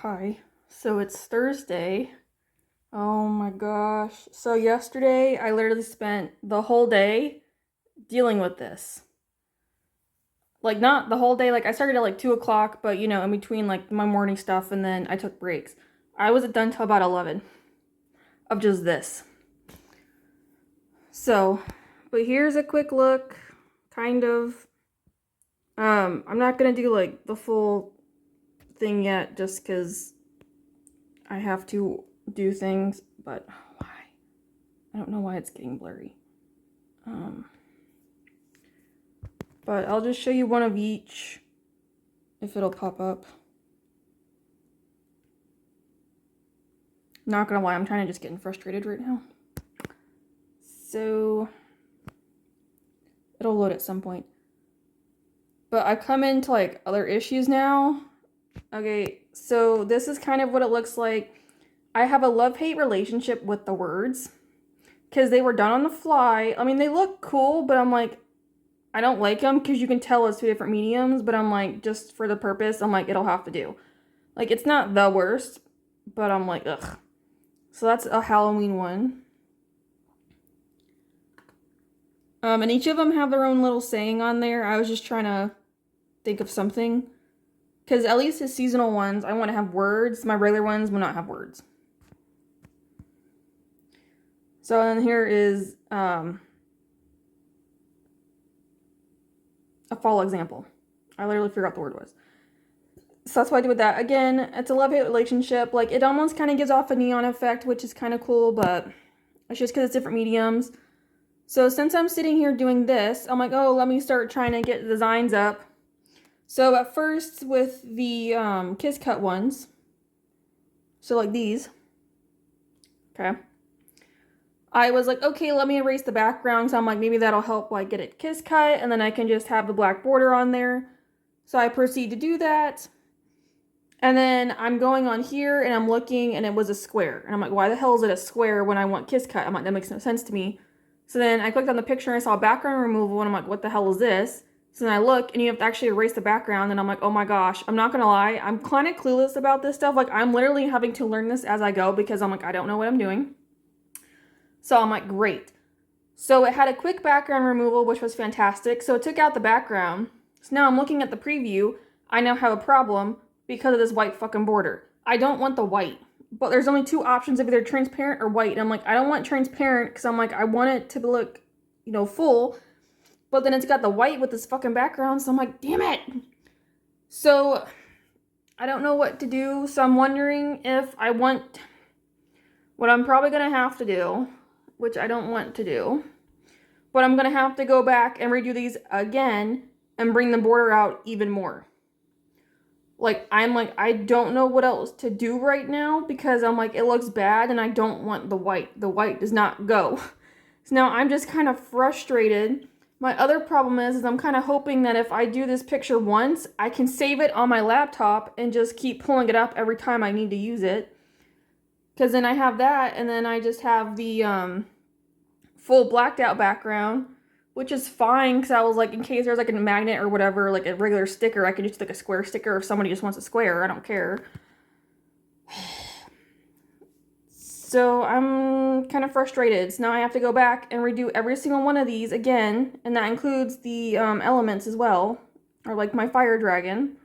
Hi. So it's Thursday. Oh my gosh. So yesterday I literally spent the whole day dealing with this. Like not the whole day, like I started at like 2 o'clock, but in between like my morning stuff and then I took breaks. I wasn't done till about 11 of just this. So, but here's a quick look, kind of. I'm not gonna do like the full thing yet just because I have to do things, but why? I don't know why it's getting blurry. Um, but I'll just show you one of each if it'll pop up. Not gonna lie, I'm kind of just getting frustrated right now. So it'll load at some point. But I've come into like other issues now. Okay, so this is kind of what it looks like. I have a love-hate relationship with the words because they were done on the fly. I mean, they look cool, but I'm like, I don't like them because you can tell it's two different mediums, but I'm like, just for the purpose, I'm like, it'll have to do. Like, it's not the worst, but I'm like, ugh. So that's a Halloween one. And each of them have their own little saying on there. I was just trying to think of something. Because at least his seasonal ones, I want to have words. My regular ones will not have words. So then here is a fall example. I literally forgot the word was. So that's what I did with that. Again, it's a love-hate relationship. Like, it almost kind of gives off a neon effect, which is kind of cool, but it's just because it's different mediums. So since I'm sitting here doing this, I'm like, oh, let me start trying to get designs up. So at first with the Kiss Cut ones, so like these, okay, I was like, okay, let me erase the background. So I'm like, maybe that'll help like get it Kiss Cut, and then I can just have the black border on there. So I proceed to do that. And then I'm going on here and I'm looking and it was a square. And I'm like, why the hell is it a square when I want Kiss Cut? I'm like, that makes no sense to me. So then I clicked on the picture and I saw background removal and I'm like, what the hell is this? So then I look and you have to actually erase the background and I'm like, oh my gosh, I'm not gonna lie. I'm kind of clueless about this stuff. Like, I'm literally having to learn this as I go because I'm like, I don't know what I'm doing. So I'm like, great. So it had a quick background removal, which was fantastic. So it took out the background. So now I'm looking at the preview. I now have a problem because of this white fucking border. I don't want the white, but there's only two options of either transparent or white. And I'm like, I don't want transparent because I'm like, I want it to look, full. But then it's got the white with this fucking background. So I'm like, damn it. So I don't know what to do. So I'm wondering if I want what I'm probably going to have to do, which I don't want to do, but I'm going to have to go back and redo these again and bring the border out even more. Like, I'm like, I don't know what else to do right now because I'm like, it looks bad and I don't want the white. The white does not go. So now I'm just kind of frustrated. My other problem is I'm kind of hoping that if I do this picture once, I can save it on my laptop and just keep pulling it up every time I need to use it. Because then I have that, and then I just have the full blacked out background, which is fine, because I was like, in case there's like a magnet or whatever, like a regular sticker, I can just like a square sticker if somebody just wants a square. I don't care. So I'm kind of frustrated. So now I have to go back and redo every single one of these again, and that includes the elements as well, or like my fire dragon.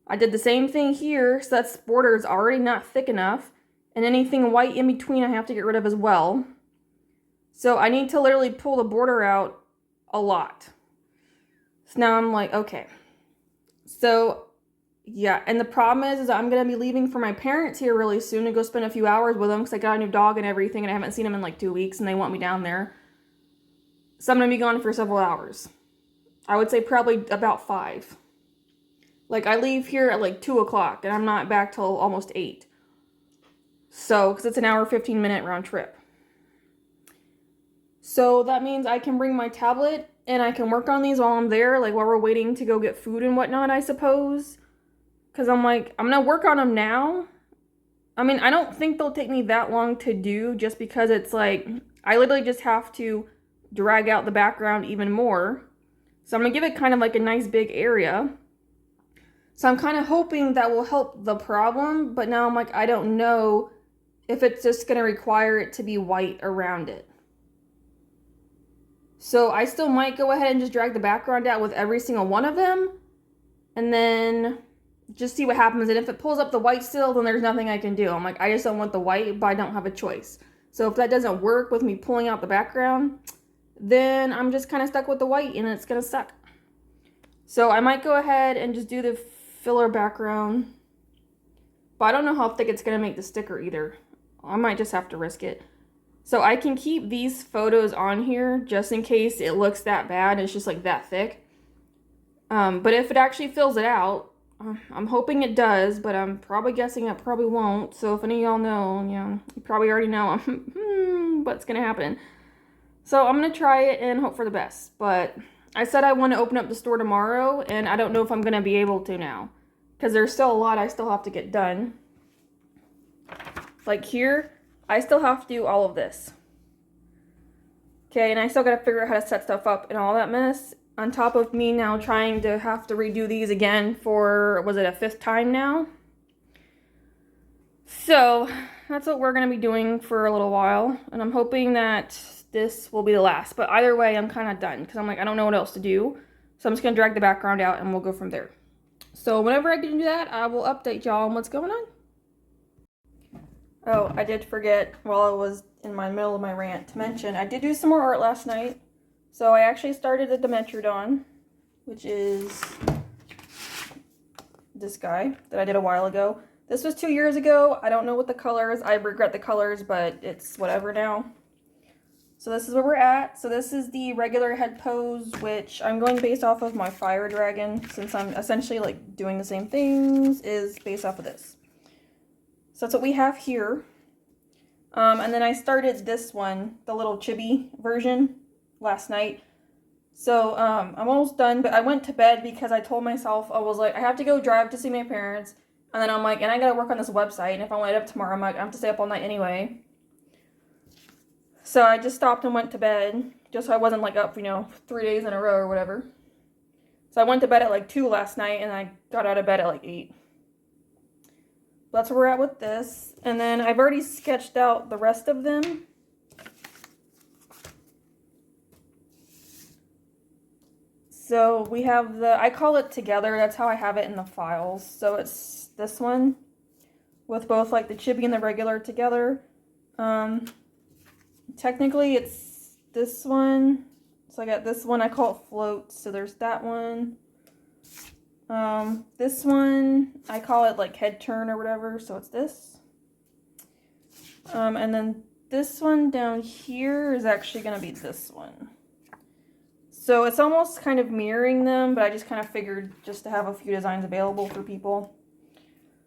I did the same thing here, so that border is already not thick enough. And anything white in between I have to get rid of as well. So I need to literally pull the border out a lot. So now I'm like, okay. So, yeah. And the problem is I'm going to be leaving for my parents here really soon to go spend a few hours with them because I got a new dog and everything and I haven't seen them in like 2 weeks and they want me down there. So I'm going to be gone for several hours. I would say probably about 5. Like, I leave here at like 2 o'clock and I'm not back till almost 8. So, because it's an hour, 15-minute round trip. So that means I can bring my tablet and I can work on these while I'm there, like while we're waiting to go get food and whatnot, I suppose. Because I'm like, I'm going to work on them now. I mean, I don't think they'll take me that long to do just because it's like, I literally just have to drag out the background even more. So I'm going to give it kind of like a nice big area. So I'm kind of hoping that will help the problem, but now I'm like, I don't know if it's just going to require it to be white around it. So I still might go ahead and just drag the background out with every single one of them, and then just see what happens. And if it pulls up the white still, then there's nothing I can do. I'm like, I just don't want the white, but I don't have a choice. So if that doesn't work with me pulling out the background, then I'm just kind of stuck with the white, and it's going to suck. So I might go ahead and just do the filler background, but I don't know how thick it's going to make the sticker either. I might just have to risk it. So I can keep these photos on here just in case it looks that bad. It's just like that thick. But if it actually fills it out, I'm hoping it does, but I'm probably guessing it probably won't. So if any of y'all know, you probably already know what's going to happen. So I'm going to try it and hope for the best. But I said I want to open up the store tomorrow, and I don't know if I'm going to be able to now, because there's still a lot I still have to get done. Like here, I still have to do all of this. Okay, and I still got to figure out how to set stuff up and all that mess, on top of me now trying to have to redo these again for, was it a 5th time now? So that's what we're going to be doing for a little while, and I'm hoping that this will be the last. But either way, I'm kind of done, because I'm like, I don't know what else to do. So I'm just going to drag the background out, and we'll go from there. So whenever I can do that, I will update y'all on what's going on. Oh, I did forget, while I was in my middle of my rant, to mention, I did do some more art last night. So I actually started the Dimetrodon, which is this guy that I did a while ago. This was 2 years ago. I don't know what the color is. I regret the colors, but it's whatever now. So this is where we're at. So this is the regular head pose, which I'm going based off of my fire dragon, since I'm essentially like doing the same things, is based off of this. So that's what we have here. And then I started this one, the little chibi version, last night. So I'm almost done, but I went to bed because I told myself, I was like, I have to go drive to see my parents. And then I'm like, and I gotta work on this website. And if I went up tomorrow, I'm like, I have to stay up all night anyway. So I just stopped and went to bed, just so I wasn't like up, 3 days in a row or whatever. So I went to bed at like 2 last night, and I got out of bed at like 8. That's where we're at with this. And then I've already sketched out the rest of them. So we have I call it together, that's how I have it in the files. So it's this one, with both like the chibi and the regular together. Technically it's this one. So I got this one, I call it float. So there's that one. This one, I call it like head turn or whatever. So it's this. And then this one down here is actually going to be this one. So it's almost kind of mirroring them, but I just kind of figured just to have a few designs available for people.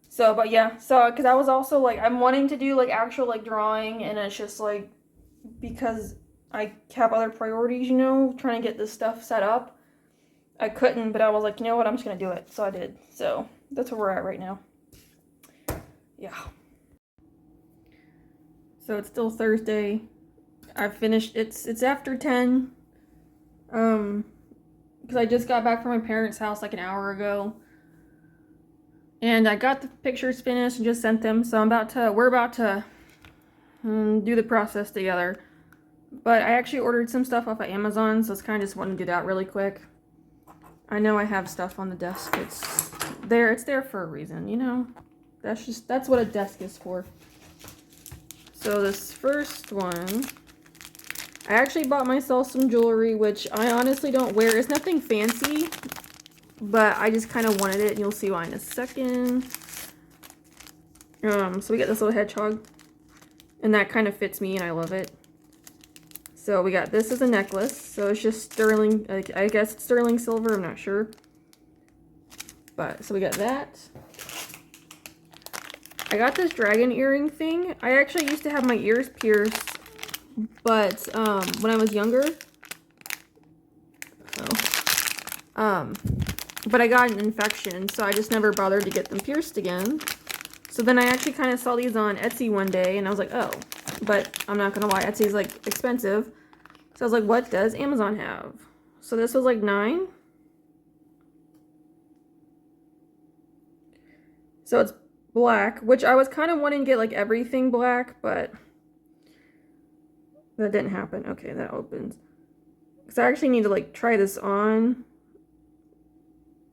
So, but yeah, so, because I was also like, I'm wanting to do like actual like drawing, and it's just like, because I have other priorities, trying to get this stuff set up. I couldn't, but I was like, you know what, I'm just going to do it. So I did. So that's where we're at right now. Yeah. So it's still Thursday. I finished, it's after 10. Because I just got back from my parents' house like an hour ago. And I got the pictures finished and just sent them. So we're about to do the process together. But I actually ordered some stuff off of Amazon, so it's kind of just wanting to do that really quick. I know I have stuff on the desk. It's there for a reason, That's what a desk is for. So this first one, I actually bought myself some jewelry, which I honestly don't wear. It's nothing fancy, but I just kind of wanted it, and you'll see why in a second. So we got this little hedgehog, and that kind of fits me, and I love it. So we got this as a necklace, so it's just sterling, I guess it's sterling silver, I'm not sure. But, so we got that. I got this dragon earring thing. I actually used to have my ears pierced, but when I was younger, but I got an infection, so I just never bothered to get them pierced again. So then I actually kind of saw these on Etsy one day, and I was like, oh. But I'm not gonna lie, Etsy's like expensive. So I was like, what does Amazon have? So this was like $9. So it's black, which I was kind of wanting to get like everything black, but that didn't happen. Okay, that opens. Because I actually need to like try this on.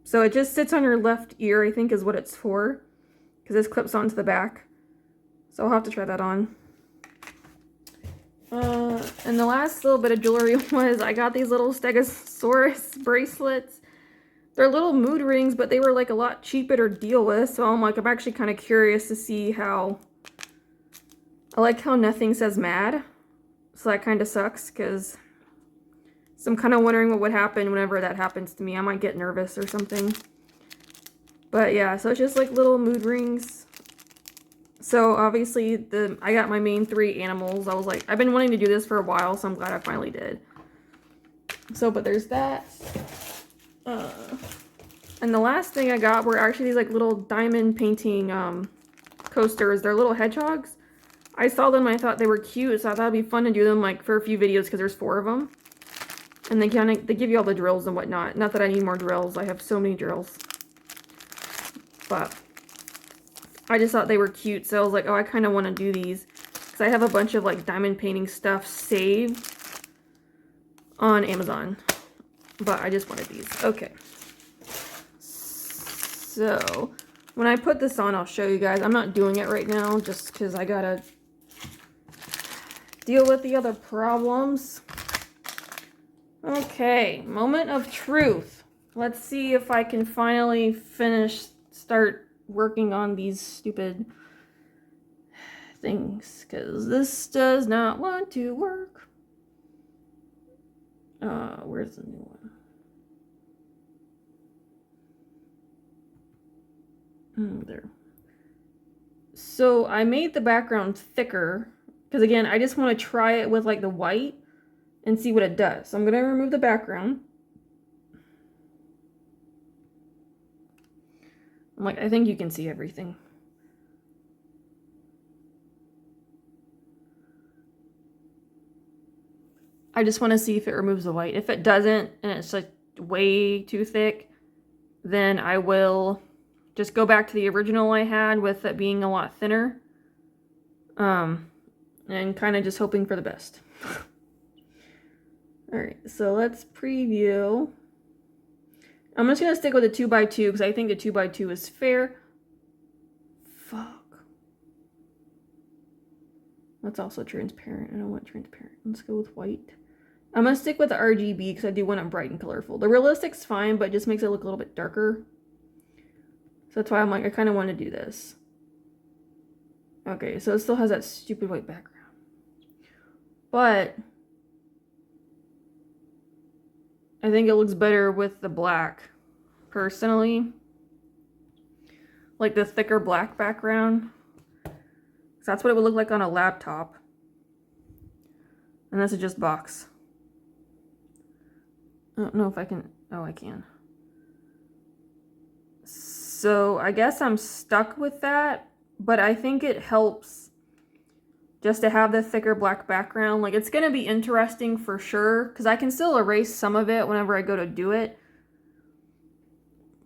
So it just sits on your left ear, I think is what it's for. Because this clips onto the back. So I'll have to try that on. And the last little bit of jewelry was I got these little Stegosaurus bracelets. They're little mood rings, but they were like a lot cheaper to deal with. So I'm actually kind of curious to see how. I like how nothing says mad. So that kind of sucks because. So I'm kind of wondering what would happen whenever that happens to me. I might get nervous or something. But yeah, so it's just like little mood rings. So obviously I got my main 3 animals. I was like, I've been wanting to do this for a while, so I'm glad I finally did. So, but there's that. And the last thing I got were actually these like little diamond painting coasters. They're little hedgehogs. I saw them and I thought they were cute, so I thought it'd be fun to do them like for a few videos because there's 4 of them. And they give you all the drills and whatnot. Not that I need more drills. I have so many drills. But I just thought they were cute, so I was like, oh, I kind of want to do these. Because I have a bunch of like diamond painting stuff saved on Amazon. But I just wanted these. Okay. So, when I put this on, I'll show you guys. I'm not doing it right now, just because I gotta deal with the other problems. Okay, moment of truth. Let's see if I can finally start working on these stupid things, because this does not want to work. Where's the new one? There. So I made the background thicker, because again, I just want to try it with like the white and see what it does. So I'm going to remove the background. I think you can see everything. I just want to see if it removes the white. If it doesn't, and it's like way too thick, then I will just go back to the original I had with it being a lot thinner. And kind of just hoping for the best. Alright, so let's preview. I'm just going to stick with a 2x2 because I think the 2x2 is fair. Fuck. That's also transparent. I don't want transparent. Let's go with white. I'm going to stick with the RGB because I do want it bright and colorful. The realistic's fine, but it just makes it look a little bit darker. So that's why I'm like, I kind of want to do this. Okay, so it still has that stupid white background. But I think it looks better with the black, personally. Like the thicker black background. So that's what it would look like on a laptop. And this is just box. I don't know if I can... Oh, I can. So I guess I'm stuck with that. But I think it helps just to have the thicker black background. Like, it's going to be interesting for sure. Because I can still erase some of it whenever I go to do it.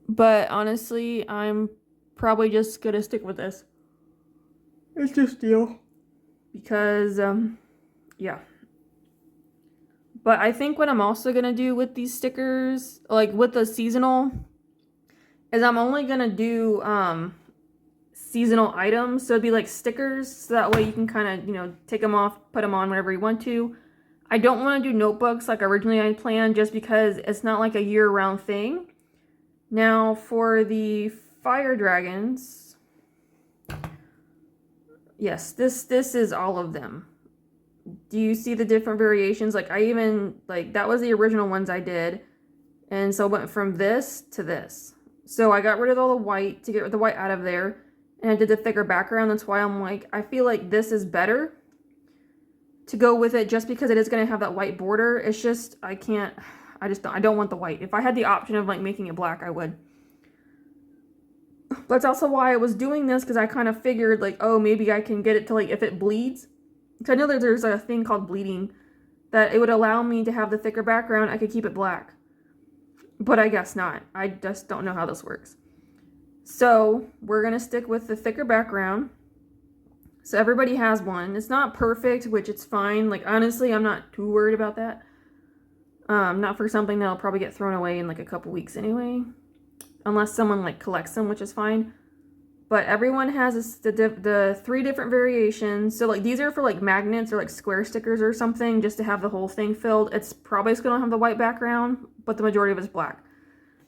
But honestly, I'm probably just going to stick with this. It's just deal. Because, yeah. But I think what I'm also going to do with these stickers, like with the seasonal, is I'm only going to do seasonal items. So it'd be like stickers. So that way you can kind of, you know, take them off, put them on whenever you want to. I don't want to do notebooks like originally I planned just because it's not like a year-round thing. Now for the fire dragons, yes, this is all of them. Do you see the different variations? Like I even, like that was the original ones I did. And so I went from this to this. So I got rid of all the white to get the white out of there. And I did the thicker background. That's why I'm like, I feel like this is better to go with it just because it is going to have that white border. It's just, I don't want the white. If I had the option of like making it black, I would. But that's also why I was doing this, because I kind of figured like, oh, maybe I can get it to like, if it bleeds. Because I know that there's a thing called bleeding that it would allow me to have the thicker background. I could keep it black. But I guess not. I just don't know how this works. So we're going to stick with the thicker background. So everybody has one. It's not perfect, which it's fine. Like, honestly, I'm not too worried about that. Not for something that'll probably get thrown away in like a couple weeks anyway. Unless someone like collects them, which is fine. But everyone has the 3 different variations. So like these are for like magnets or like square stickers or something, just to have the whole thing filled. It's probably just going to have the white background, but the majority of it's black.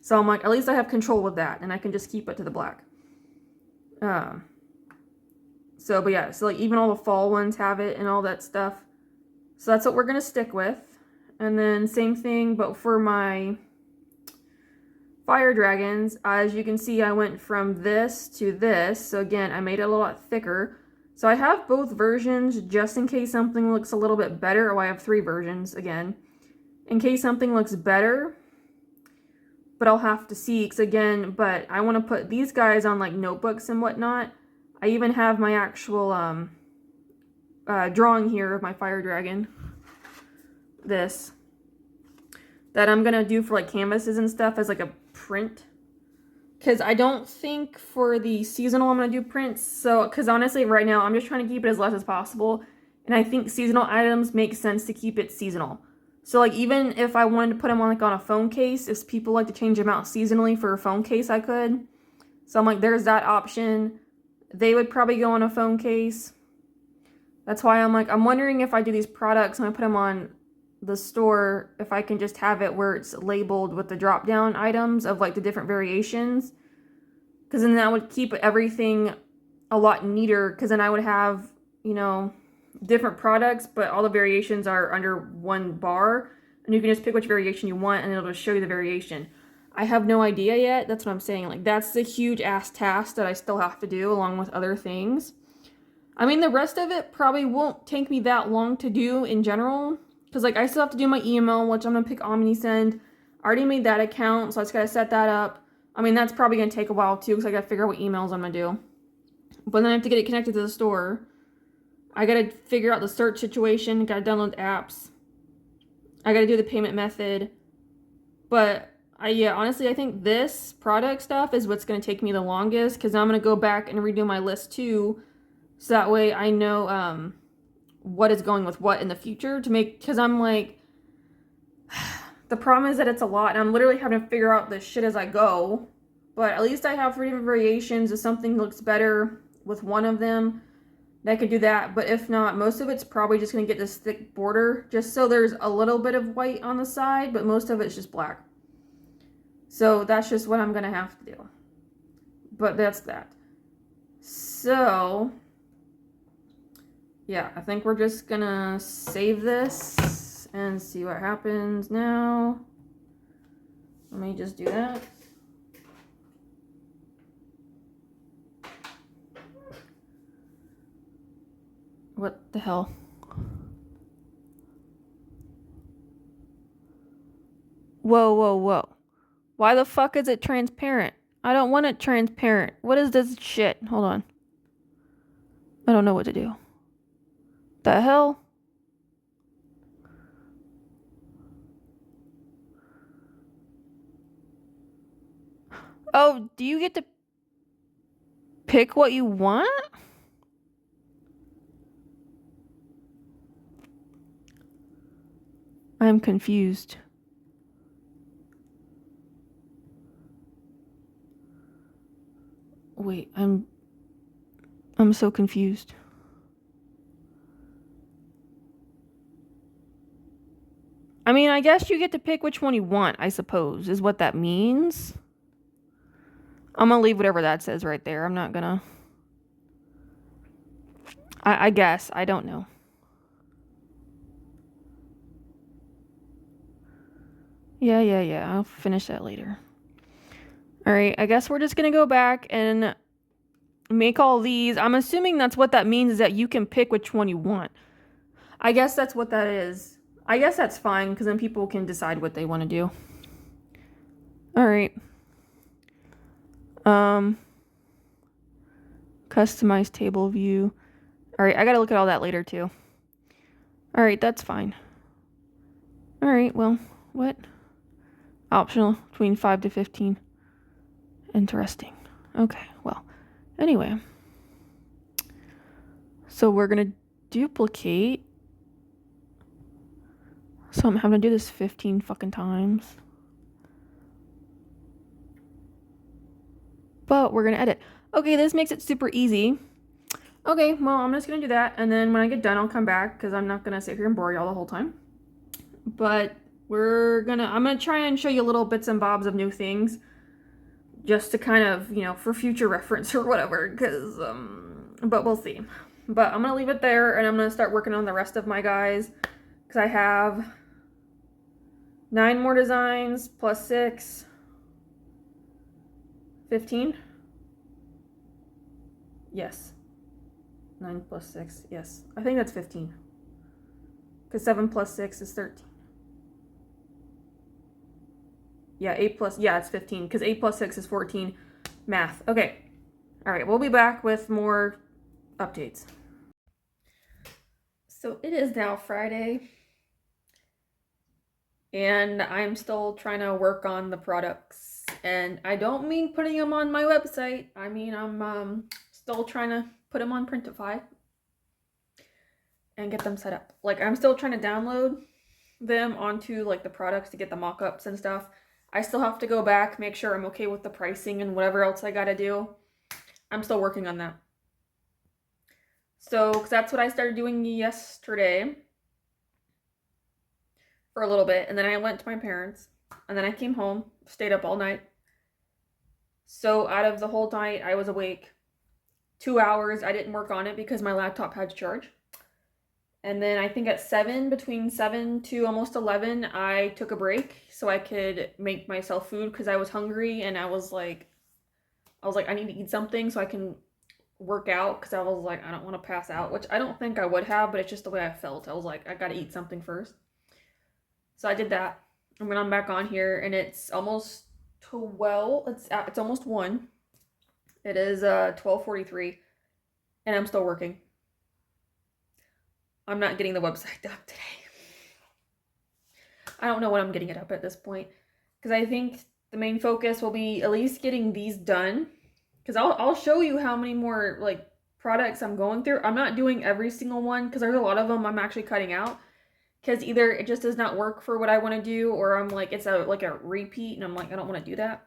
So I'm like, at least I have control with that, and I can just keep it to the black. But yeah, so like even all the fall ones have it and all that stuff. So that's what we're going to stick with. And then same thing, but for my fire dragons, as you can see, I went from this to this. So again, I made it a lot thicker. So I have both versions just in case something looks a little bit better. Oh, I have 3 versions again. In case something looks better, but I'll have to see, because again, but I want to put these guys on like notebooks and whatnot. I even have my actual drawing here of my fire dragon. This. That I'm going to do for like canvases and stuff as like a print. Because I don't think for the seasonal I'm going to do prints. So, because honestly right now I'm just trying to keep it as less as possible. And I think seasonal items make sense to keep it seasonal. So like even if I wanted to put them on like on a phone case, if people like to change them out seasonally for a phone case, I could. So I'm like, there's that option. They would probably go on a phone case. That's why I'm like, I'm wondering if I do these products and I put them on the store, if I can just have it where it's labeled with the drop down items of like the different variations. Because then that would keep everything a lot neater, because then I would have, you know, different products, but all the variations are under one bar, and you can just pick which variation you want and it'll just show you the variation. I have no idea yet. That's what I'm saying. Like, that's the huge ass task that I still have to do along with other things. I mean, the rest of it probably won't take me that long to do in general, because like I still have to do my email, which I'm gonna pick OmniSend. I already made that account, so I just gotta set that up. I mean, that's probably gonna take a while too, because I gotta figure out what emails I'm gonna do. But then I have to get it connected to the store. I gotta figure out the search situation, gotta download apps. I gotta do the payment method. But yeah, honestly, I think this product stuff is what's gonna take me the longest, because I'm gonna go back and redo my list too, so that way I know what is going with what in the future to make, because I'm like, the problem is that it's a lot, and I'm literally having to figure out this shit as I go. But at least I have 3 different variations. If something looks better with one of them, I could do that. But if not, most of it's probably just going to get this thick border, just so there's a little bit of white on the side, but most of it's just black. So that's just what I'm going to have to do. But that's that. So yeah, I think we're just going to save this and see what happens now. Let me just do that. What the hell? Whoa, whoa, whoa. Why the fuck is it transparent? I don't want it transparent. What is this shit? Hold on. I don't know what to do. The hell? Oh, do you get to pick what you want? I'm confused. Wait, I'm so confused. I mean, I guess you get to pick which one you want, I suppose, is what that means. I'm gonna leave whatever that says right there. I'm not gonna... I guess. I don't know. Yeah. I'll finish that later. Alright, I guess we're just gonna go back and make all these. I'm assuming that's what that means, is that you can pick which one you want. I guess that's what that is. I guess that's fine, because then people can decide what they want to do. Alright. Customize table view. Alright, I gotta look at all that later too. Alright, that's fine. Alright, well, what? Optional between 5 to 15. Interesting. Okay, well, anyway. So we're gonna duplicate. So I'm having to do this 15 fucking times. But we're gonna edit. Okay, this makes it super easy. Okay, well, I'm just gonna do that, and then when I get done, I'll come back, because I'm not gonna sit here and bore y'all the whole time. But I'm gonna try and show you little bits and bobs of new things, just to kind of, for future reference or whatever, because, but we'll see. But I'm gonna leave it there, and I'm gonna start working on the rest of my guys, because I have 9 more designs, plus 6, 15? Yes. 9 plus 6, yes. I think that's 15. Because 7 plus 6 is 13. Yeah, 8 plus, yeah, it's 15. Because 8 plus 6 is 14. Math. Okay. All right, we'll be back with more updates. So it is now Friday. And I'm still trying to work on the products. And I don't mean putting them on my website. I mean, I'm still trying to put them on Printify and get them set up. Like, I'm still trying to download them onto, like, the products to get the mock-ups and stuff. I still have to go back, make sure I'm okay with the pricing and whatever else I gotta do. I'm still working on that. So, because that's what I started doing yesterday for a little bit, and then I went to my parents, and then I came home, stayed up all night. So out of the whole night, I was awake 2 hours. I didn't work on it because my laptop had to charge. And then I think at 7, between 7 to almost 11, I took a break so I could make myself food because I was hungry, and I was like, I need to eat something so I can work out, because I was like, I don't want to pass out, which I don't think I would have, but it's just the way I felt. I was like, I gotta eat something first. So I did that. And when I'm back on here, and it's almost 12, it's almost 1. It is 12:43, and I'm still working. I'm not getting the website up today. I don't know when I'm getting it up at this point, because I think the main focus will be at least getting these done, because I'll show you how many more like products I'm going through. I'm not doing every single one, because there's a lot of them I'm actually cutting out, because either it just does not work for what I want to do, or I'm like, it's a repeat, and I'm like, I don't want to do that.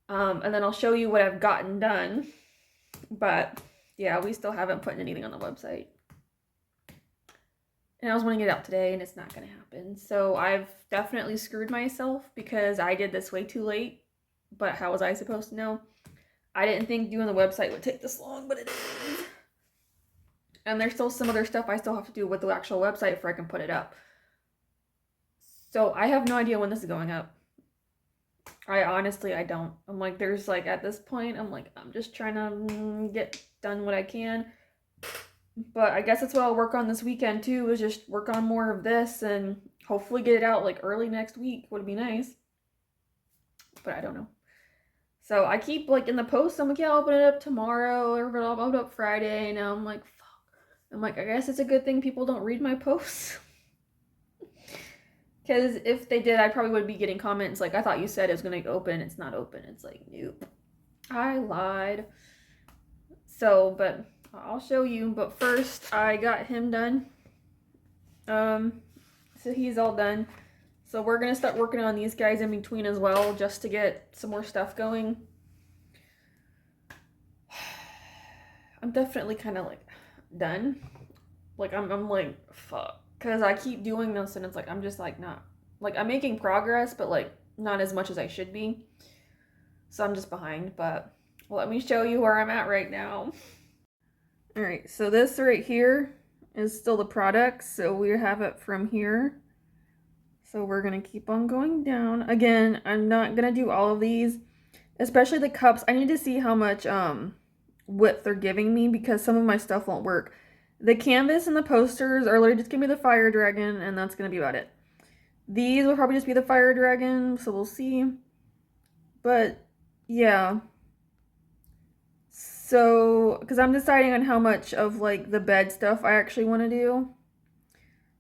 And then I'll show you what I've gotten done. But yeah, we still haven't put anything on the website. And I was wanting it out today, and it's not going to happen. So I've definitely screwed myself, because I did this way too late. But how was I supposed to know? I didn't think doing the website would take this long, but it is. And there's still some other stuff I still have to do with the actual website before I can put it up. So I have no idea when this is going up. I don't. I'm like, there's like, at this point, I'm like, I'm just trying to get done what I can. But I guess that's what I'll work on this weekend too, is just work on more of this and hopefully get it out like early next week. Would be nice. But I don't know. So I keep like in the post, I'm like, yeah, I'll open it up tomorrow, or I'll open it up Friday. And now I'm like, fuck. I'm like, I guess it's a good thing people don't read my posts. Because if they did, I probably would be getting comments like, I thought you said it was going to open. It's not open. It's like, nope. I lied. So, but I'll show you. But first, I got him done. So he's all done. So we're going to start working on these guys in between as well, just to get some more stuff going. I'm definitely kind of like done. Like, I'm like, fuck. Because I keep doing this, and it's like, I'm just like, not. Like, I'm making progress, but like, not as much as I should be. So I'm just behind, but let me show you where I'm at right now. All right, so this right here is still the product. So we have it from here. So we're gonna keep on going down. Again, I'm not gonna do all of these, especially the cups. I need to see how much width they're giving me, because some of my stuff won't work. The canvas and the posters are literally just gonna be the fire dragon, and that's gonna be about it. These will probably just be the fire dragon, so we'll see. But yeah. So, because I'm deciding on how much of like the bed stuff I actually want to do.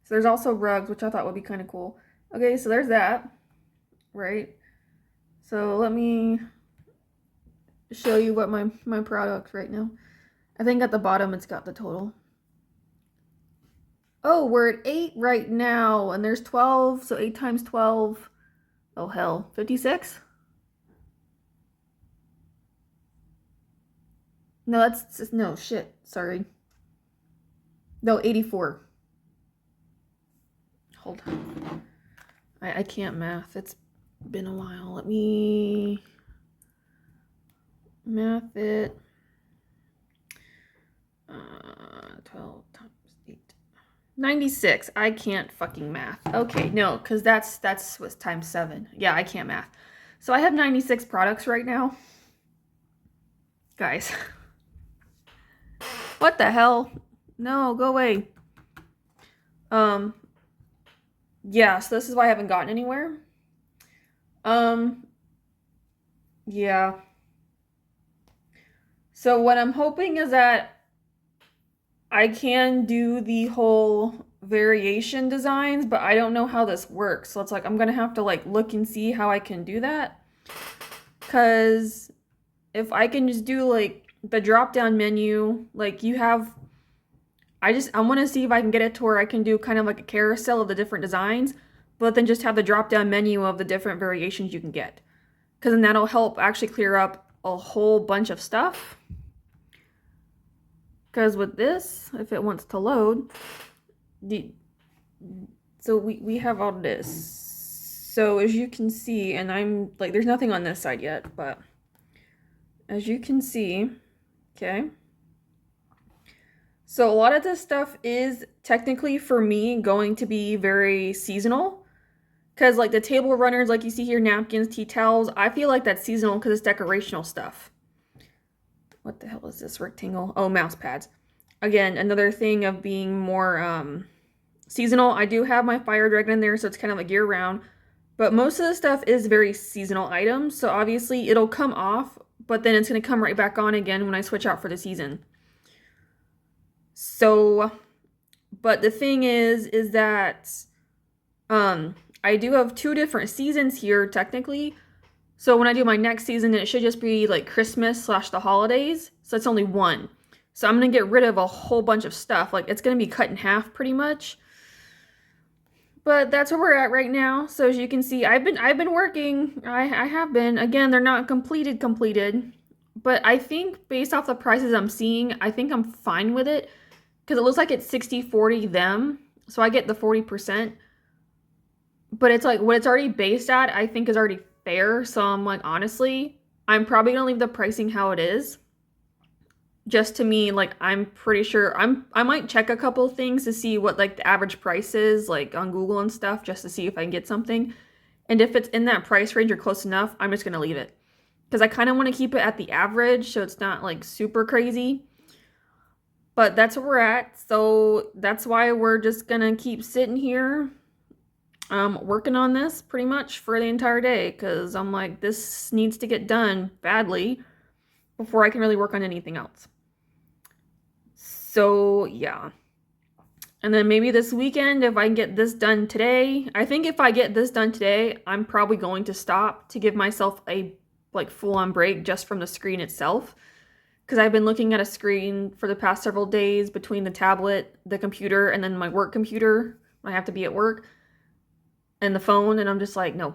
So there's also rugs, which I thought would be kind of cool. Okay, so there's that, right? So let me show you what my product right now. I think at the bottom it's got the total. Oh, we're at 8 right now, and there's 12, so 8 times 12. Oh hell, 56? No, that's no shit. Sorry. No, 84. Hold on. I can't math. It's been a while. Let me math it. 12 times 8. 96. I can't fucking math. Okay, no, because that's what's times 7. Yeah, I can't math. So I have 96 products right now. Guys. What the hell? No, go away. Yeah, so this is why I haven't gotten anywhere. Yeah. So what I'm hoping is that I can do the whole variation designs, but I don't know how this works. So it's like I'm gonna have to like look and see how I can do that. Cause if I can just do like the drop down menu, like you have, I want to see if I can get it to where I can do kind of like a carousel of the different designs, but then just have the drop down menu of the different variations you can get. Because then that'll help actually clear up a whole bunch of stuff. Because with this, if it wants to load, so we have all this. So as you can see, and I'm like, there's nothing on this side yet, but as you can see, okay. So a lot of this stuff is technically for me going to be very seasonal. Because like the table runners, like you see here, napkins, tea towels, I feel like that's seasonal because it's decorational stuff. What the hell is this rectangle? Oh, mouse pads. Again, another thing of being more seasonal. I do have my fire dragon in there, so it's kind of like year round. But most of the stuff is very seasonal items. So obviously it'll come off, but then it's going to come right back on again when I switch out for the season. So, but the thing is that I do have 2 different seasons here technically. So when I do my next season, it should just be like Christmas / the holidays. So it's only 1. So I'm going to get rid of a whole bunch of stuff. Like it's going to be cut in half pretty much. But that's where we're at right now. So as you can see, I've been working. I have been. Again, they're not completed. But I think based off the prices I'm seeing, I think I'm fine with it. Because it looks like it's 60-40 them. So I get the 40%. But it's like what it's already based at, I think is already fair. So I'm like, honestly, I'm probably going to leave the pricing how it is. Just to me, like, I'm pretty sure I might check a couple things to see what like the average price is, like on Google and stuff, just to see if I can get something. And if it's in that price range or close enough, I'm just going to leave it. Because I kind of want to keep it at the average so it's not like super crazy. But that's where we're at. So that's why we're just going to keep sitting here working on this pretty much for the entire day. Because I'm like, this needs to get done badly before I can really work on anything else. So yeah. And then maybe this weekend, if I can get this done today, I think if I get this done today, I'm probably going to stop to give myself a like full-on break just from the screen itself. Because I've been looking at a screen for the past several days between the tablet, the computer, and then my work computer when I have to be at work, and the phone, and I'm just like, no.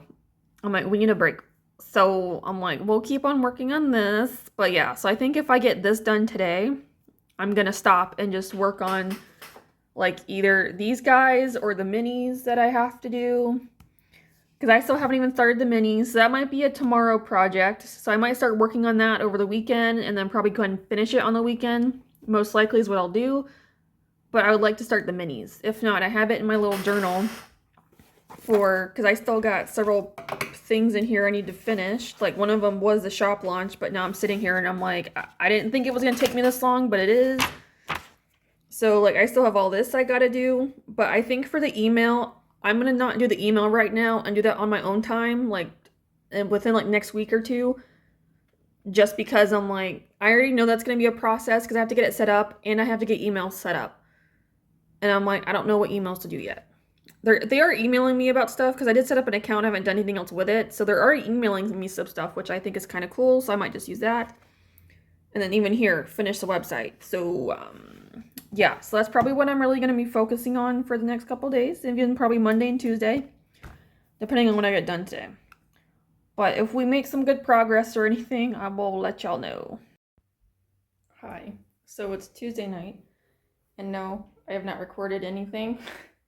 I'm like, we need a break. So I'm like, we'll keep on working on this. But yeah, so I think if I get this done today, I'm going to stop and just work on like either these guys or the minis that I have to do. Because I still haven't even started the minis. So that might be a tomorrow project. So I might start working on that over the weekend and then probably go ahead and finish it on the weekend. Most likely is what I'll do. But I would like to start the minis. If not, I have it in my little journal because I still got several things in here I need to finish. Like one of them was the shop launch, but now I'm sitting here and I'm like, I didn't think it was going to take me this long, but it is. So like I still have all this I got to do, but I think for the email, I'm going to not do the email right now and do that on my own time, like within like next week or 2, just because I'm like, I already know that's going to be a process because I have to get it set up and I have to get emails set up. And I'm like, I don't know what emails to do yet. they are emailing me about stuff because I did set up an account. I haven't done anything else with it. So they're already emailing me some stuff, which I think is kind of cool. So I might just use that. And then even here, finish the website. So, yeah. So that's probably what I'm really going to be focusing on for the next couple days. Even probably Monday and Tuesday. Depending on when I get done today. But if we make some good progress or anything, I will let y'all know. Hi. So it's Tuesday night. And no, I have not recorded anything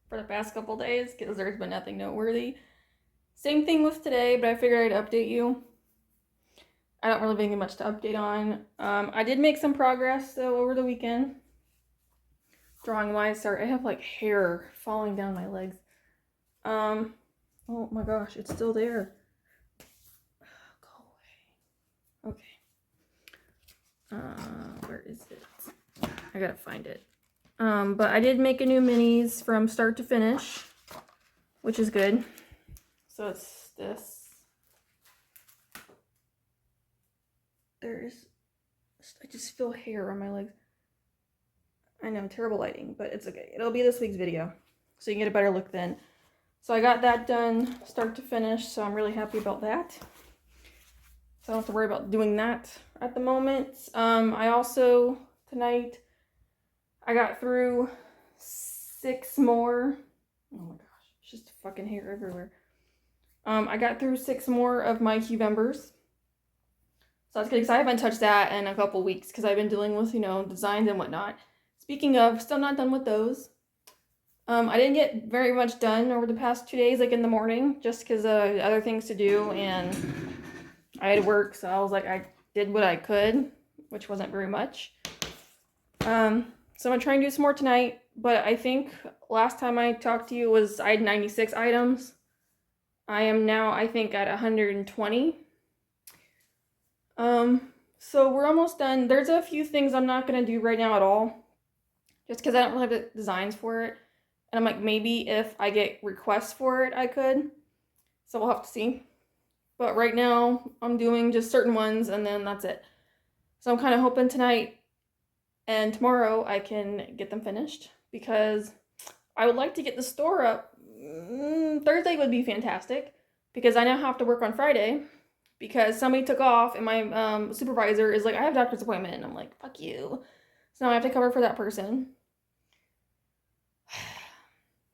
for the past couple days because there's been nothing noteworthy. Same thing with today, but I figured I'd update you. I don't really think much to update on. I did make some progress though over the weekend. Drawing wise, sorry, I have like hair falling down my legs. Oh my gosh, it's still there. Go away. Okay. Where is it? I gotta find it. But I did make a new minis from start to finish, which is good. So it's this. I just feel hair on my legs. I know, terrible lighting, but it's okay. It'll be this week's video, so you can get a better look then. So I got that done, start to finish, so I'm really happy about that. So I don't have to worry about doing that at the moment. I also, tonight, I got through 6 more. Oh my gosh, it's just fucking hair everywhere. I got through 6 more of my Qvembers. So that's good because I haven't touched that in a couple weeks because I've been dealing with, designs and whatnot. Speaking of, still not done with those. I didn't get very much done over the past 2 days, like in the morning, just because other things to do and I had work, so I was like, I did what I could, which wasn't very much. So I'm gonna try and do some more tonight, but I think last time I talked to you I had 96 items. I am now, I think, at 120. So we're almost done. There's a few things I'm not gonna do right now at all, just because I don't really have the designs for it. And I'm like, maybe if I get requests for it, I could. So we'll have to see. But right now, I'm doing just certain ones, and then that's it. So I'm kind of hoping tonight and tomorrow I can get them finished, because I would like to get the store up. Thursday would be fantastic, because I now have to work on Friday, because somebody took off, and my supervisor is like, I have a doctor's appointment. And I'm like, fuck you. So now I have to cover for that person.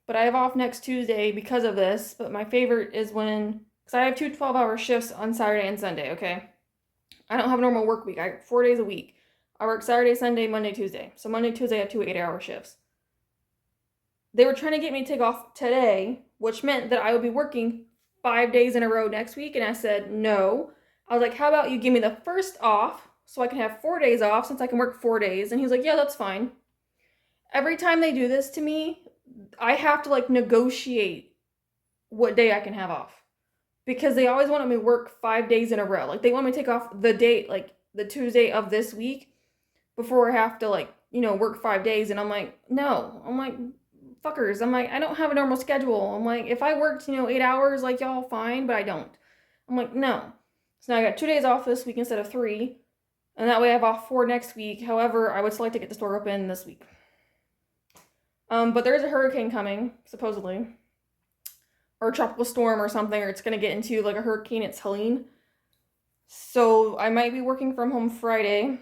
But I have off next Tuesday because of this. But my favorite is when, because I have 2 12-hour shifts on Saturday and Sunday, okay? I don't have a normal work week. I have 4 days a week. I work Saturday, Sunday, Monday, Tuesday. So Monday, Tuesday, I have 2 8-hour shifts. They were trying to get me to take off today, which meant that I would be working 5 days in a row next week. And I said, no. I was like, how about you give me the first off so I can have 4 days off since I can work 4 days? And he was like, yeah, that's fine. Every time they do this to me, I have to like negotiate what day I can have off, because they always want me to work 5 days in a row. Like they want me to take off the date, like the Tuesday of this week, before I have to like, work 5 days. And I'm like, no. I'm like, fuckers. I'm like, I don't have a normal schedule. I'm like, if I worked, 8 hours like y'all, fine, but I don't. I'm like, no. So now I got 2 days off this week instead of 3. And that way I have off 4 next week. However, I would still like to get the store open this week. But there is a hurricane coming, supposedly. Or a tropical storm or something, or it's going to get into like a hurricane. It's Helene. So I might be working from home Friday.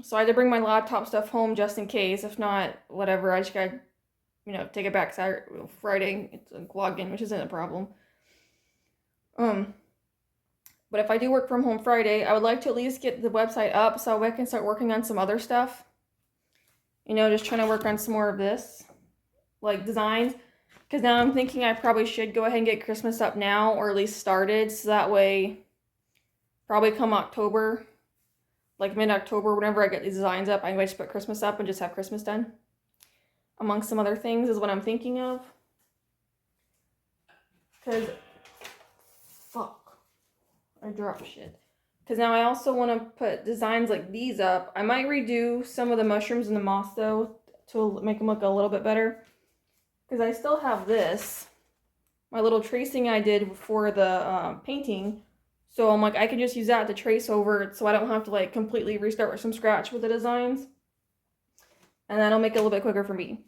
So I had to bring my laptop stuff home just in case. If not, whatever. I just got to, take it back Friday. It's a login, which isn't a problem. But if I do work from home Friday, I would like to at least get the website up so I can start working on some other stuff. Just trying to work on some more of this, like designs. Because now I'm thinking I probably should go ahead and get Christmas up now, or at least started, so that way, probably come October, like mid-October, whenever I get these designs up, I can just put Christmas up and just have Christmas done. Amongst some other things is what I'm thinking of. Because, fuck, I dropped shit. Because now I also want to put designs like these up. I might redo some of the mushrooms and the moss, though, to make them look a little bit better. Because I still have this, my little tracing I did for the painting. So I'm like, I can just use that to trace over it so I don't have to like completely restart from scratch with the designs. And that'll make it a little bit quicker for me.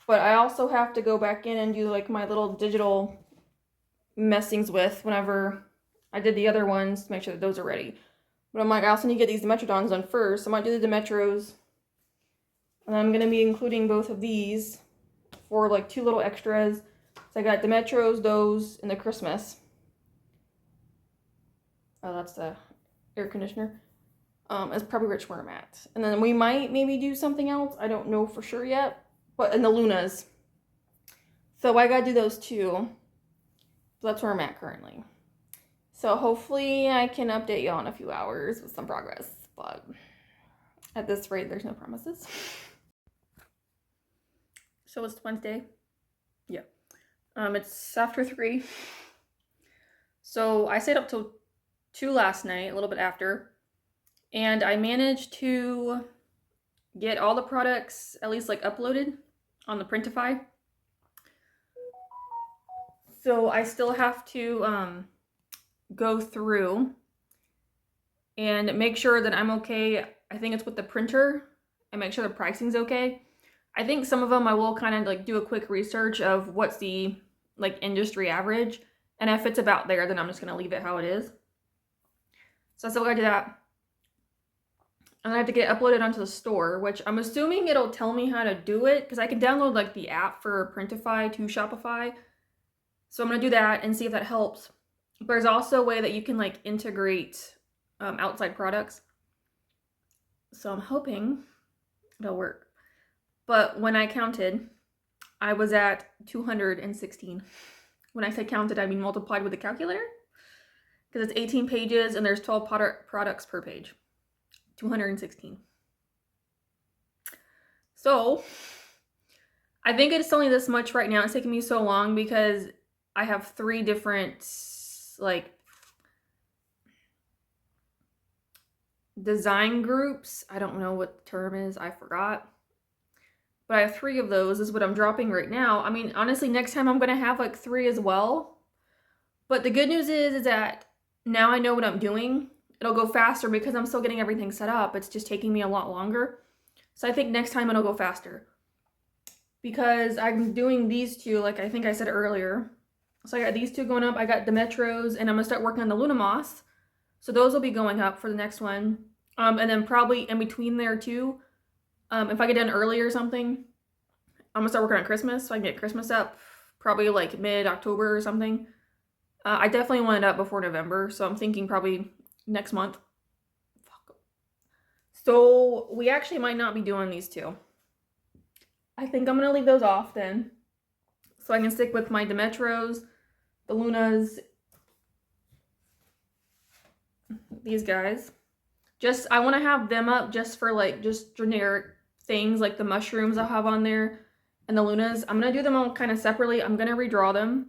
But I also have to go back in and do like my little digital messings with whenever I did the other ones to make sure that those are ready. But I'm like, I also need to get these Dimetrodons done first. I might do the Dimetros. And I'm going to be including both of these for like 2 little extras. So I got Dimetros, those, and the Christmas. Oh, that's the air conditioner. It's probably rich where I'm at. And then we might maybe do something else. I don't know for sure yet. But in the Lunas. So I got to do those too. So that's where I'm at currently. So hopefully I can update you in a few hours with some progress. But at this rate, there's no promises. So it's Wednesday. Yeah. It's after 3. So I stayed up till 2 last night, a little bit after. And I managed to get all the products at least like uploaded on the Printify. So I still have to go through and make sure that I'm okay. I think it's with the printer, and make sure the pricing's okay. I think some of them I will kind of like do a quick research of what's the like industry average, and if it's about there, then I'm just gonna leave it how it is. So I still gotta do that. And I have to get it uploaded onto the store, which I'm assuming it'll tell me how to do it, because I can download like the app for Printify to Shopify. So I'm gonna do that and see if that helps. But there's also a way that you can like integrate outside products. So I'm hoping it'll work. But when I counted, I was at 216. When I say counted, I mean multiplied with the calculator. Because it's 18 pages and there's 12 products per page. 216. So I think it's only this much right now. It's taking me so long because I have 3 different like design groups. I don't know what the term is. I forgot. But I have 3 of those is what I'm dropping right now. I mean, honestly, next time I'm going to have like 3 as well. But the good news is that now I know what I'm doing. It'll go faster because I'm still getting everything set up. It's just taking me a lot longer. So I think next time it'll go faster. Because I'm doing these 2, like I think I said earlier. So I got these 2 going up. I got the Metros, and I'm going to start working on the Luna Moss. So those will be going up for the next one. And then probably in between there too, if I get done early or something, I'm going to start working on Christmas. So I can get Christmas up probably like mid-October or something. I definitely want it up before November. So I'm thinking probably next month. So we actually might not be doing these 2. I think I'm going to leave those off then. So I can stick with my Dimetros, the Lunas, these guys. Just, I want to have them up just for like, just generic things like the mushrooms I'll have on there and the Lunas. I'm going to do them all kind of separately. I'm going to redraw them.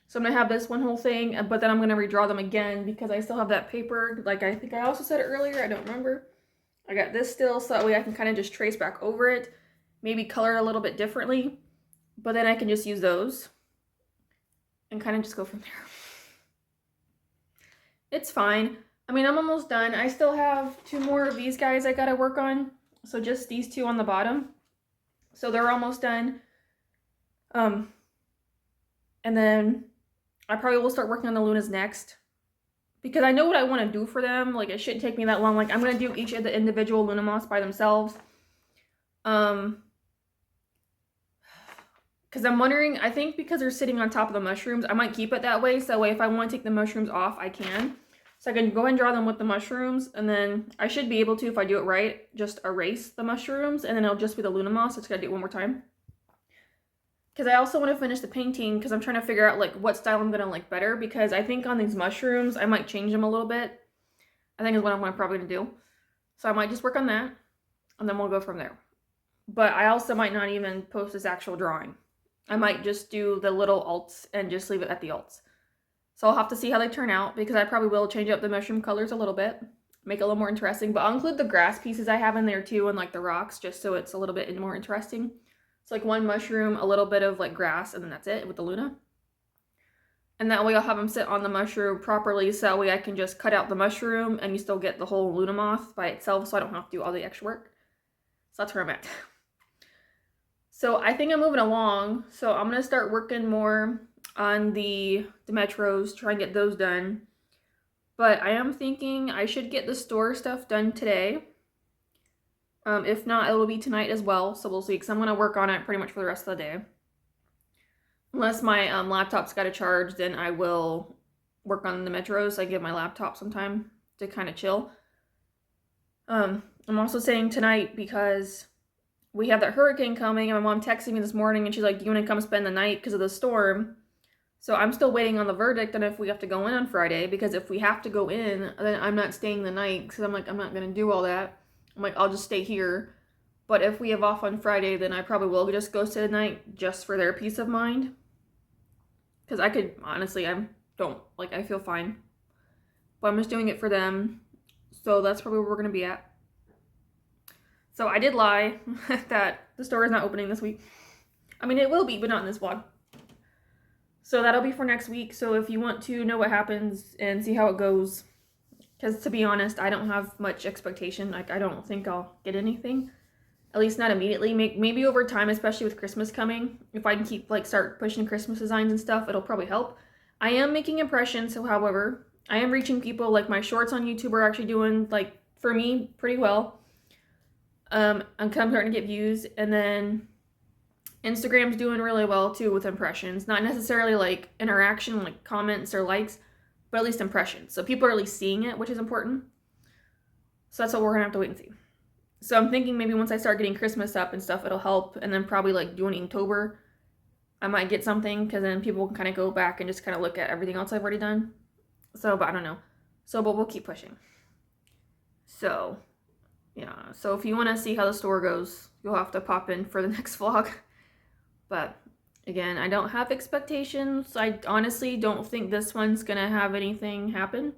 So I'm going to have this one whole thing, but then I'm going to redraw them again because I still have that paper. Like I think I also said earlier, I don't remember. I got this still, so that way I can kind of just trace back over it. Maybe color it a little bit differently. But then I can just use those and kind of just go from there. It's fine. I mean, I'm almost done. I still have 2 more of these guys I gotta work on. So just these 2 on the bottom. So they're almost done. And then I probably will start working on the Lunas next. Because I know what I want to do for them. Like, it shouldn't take me that long. Like, I'm going to do each of the individual Luna Moss by themselves. Because I'm wondering, I think because they're sitting on top of the mushrooms, I might keep it that way. So that way, if I want to take the mushrooms off, I can. So I can go and draw them with the mushrooms. And then I should be able to, if I do it right, just erase the mushrooms. And then it'll just be the Luna Moss. So I just got to do it one more time. Because I also want to finish the painting because I'm trying to figure out like what style I'm going to like better. Because I think on these mushrooms, I might change them a little bit. I think is what I'm probably going to do. So I might just work on that. And then we'll go from there. But I also might not even post this actual drawing. I might just do the little alts and just leave it at the alts. So I'll have to see how they turn out because I probably will change up the mushroom colors a little bit. Make it a little more interesting. But I'll include the grass pieces I have in there too and like the rocks just so it's a little bit more interesting. It's like one mushroom, a little bit of like grass, and then that's it with the Luna. And that way I'll have them sit on the mushroom properly so that way I can just cut out the mushroom and you still get the whole Luna moth by itself so I don't have to do all the extra work. So that's where I'm at. So I think I'm moving along. So I'm gonna start working more on the metros, try and get those done. But I am thinking I should get the store stuff done today. If not, it will be tonight as well. So we'll see. Because I'm gonna work on it pretty much for the rest of the day. Unless my laptop's got a charge, then I will work on the metros. I give my laptop some time to kind of chill. I'm also saying tonight because we have that hurricane coming, and my mom texted me this morning, and she's like, "Do you want to come spend the night because of the storm?" So I'm still waiting on the verdict on if we have to go in on Friday, because if we have to go in, then I'm not staying the night, because I'm like, I'm not going to do all that. I'm like, I'll just stay here. But if we have off on Friday, then I probably will just go stay the night just for their peace of mind. Because I could, honestly, I feel fine. But I'm just doing it for them. So that's probably where we're going to be at. So I did lie that the store is not opening this week. I mean, it will be, but not in this vlog. So that'll be for next week. So if you want to know what happens and see how it goes, because to be honest, I don't have much expectation. Like, I don't think I'll get anything. At least not immediately. Maybe over time, especially with Christmas coming. If I can keep, start pushing Christmas designs and stuff, it'll probably help. I am making impressions, so however, I am reaching people. Like, my shorts on YouTube are actually doing, for me, pretty well. I'm starting to get views, and then Instagram's doing really well, too, with impressions. Not necessarily, interaction, like comments or likes, but at least impressions. So people are at least seeing it, which is important. So that's what we're going to have to wait and see. So I'm thinking maybe once I start getting Christmas up and stuff, it'll help. And then probably doing Inktober, I might get something, because then people can kind of go back and just kind of look at everything else I've already done. So, but I don't know. So, but we'll keep pushing. So, yeah. So if you want to see how the store goes, you'll have to pop in for the next vlog. But again, I don't have expectations. I honestly don't think this one's going to have anything happen.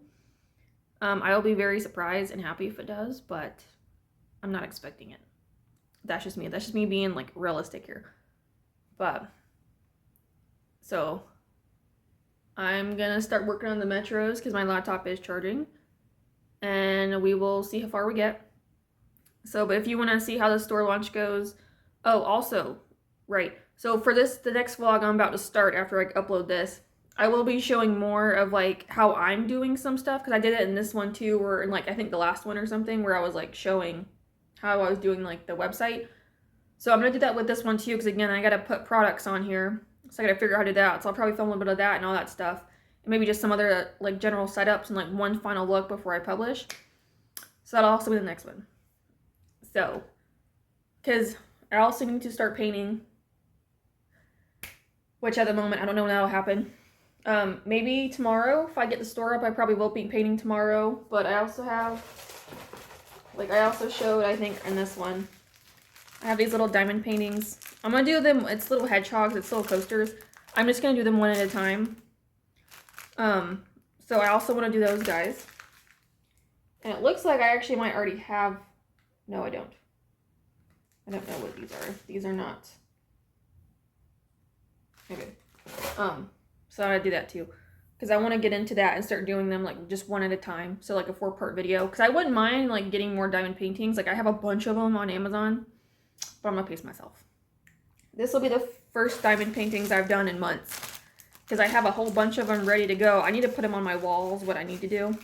I'll be very surprised and happy if it does, but I'm not expecting it. That's just me. That's just me being realistic here. But so I'm gonna start working on the metros because my laptop is charging, and we will see how far we get. So, but if you want to see how the store launch goes, oh, also, right. So for the next vlog I'm about to start after I upload this, I will be showing more of how I'm doing some stuff, because I did it in this one too, or in I think the last one or something, where I was showing how I was doing the website. So I'm gonna do that with this one too, because again, I gotta put products on here, so I gotta figure out how to do that. So I'll probably film a bit of that and all that stuff, and maybe just some other general setups and one final look before I publish. So that'll also be the next one. So, because I also need to start painting, which at the moment I don't know when that'll happen. Maybe tomorrow, if I get the store up, I probably will be painting tomorrow. But I also have, I also showed, I think, in this one, I have these little diamond paintings. I'm going to do them, it's little hedgehogs, it's little coasters. I'm just going to do them one at a time. So I also want to do those guys. And it looks like I actually might already have, no I don't. I don't know what these are. These are not. Okay. So I'm going to do that too. Because I want to get into that and start doing them just one at a time. So a 4-part video. Because I wouldn't mind getting more diamond paintings. I have a bunch of them on Amazon. But I'm going to pace myself. This will be the first diamond paintings I've done in months. Because I have a whole bunch of them ready to go. I need to put them on my walls, what I need to do.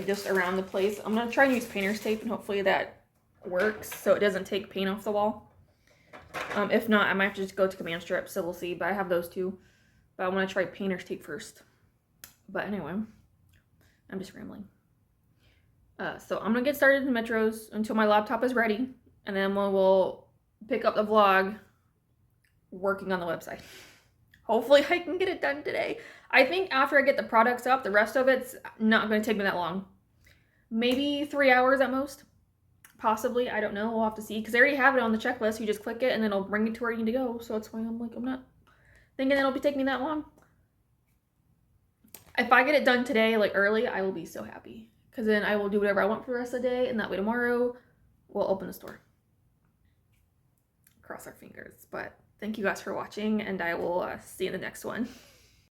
Just around the place. I'm going to try and use painter's tape, and hopefully that works so it doesn't take paint off the wall. If not, I might have to just go to command strips, so we'll see. But I have those too. But I want to try painter's tape first. But anyway, I'm just rambling. So I'm going to get started in the metros until my laptop is ready. And then we'll pick up the vlog working on the website. Hopefully I can get it done today. I think after I get the products up, the rest of it's not going to take me that long. Maybe 3 hours at most. Possibly. I don't know. We'll have to see. Because I already have it on the checklist. You just click it and then it'll bring you to where you need to go. So that's why I'm I'm not thinking it'll be taking me that long. If I get it done today, early, I will be so happy. Because then I will do whatever I want for the rest of the day. And that way tomorrow, we'll open the store. Cross our fingers. But thank you guys for watching. And I will see you in the next one.